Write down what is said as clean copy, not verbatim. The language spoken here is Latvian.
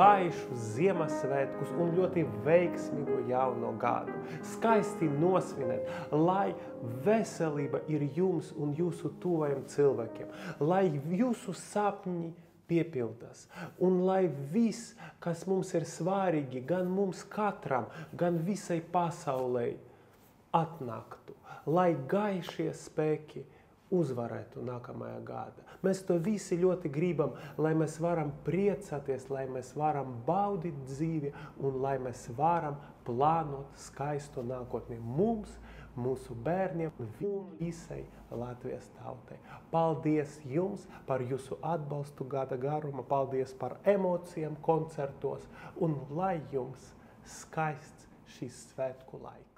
gaišu Ziemassvētkus un ļoti veiksmīgu jauno gadu. Skaisti nosvinēt, lai veselība ir jums un jūsu tuvajiem cilvēkiem, lai jūsu sapņi piepildas un lai viss, kas mums ir svarīgi, gan mums katram, gan visai pasaulē, atnāktu, lai gaišie spēki uzvarētu nākamajā gada. Mēs to visi ļoti gribam, lai mēs varam priecāties, lai mēs varam baudīt dzīvi un lai mēs varam plānot skaistu nākotni mums, mūsu bērniem un visai Latvijas tautai. Paldies jums par jūsu atbalstu gada garuma, paldies par emocijām koncertos un lai jums skaists šis svētku laiks.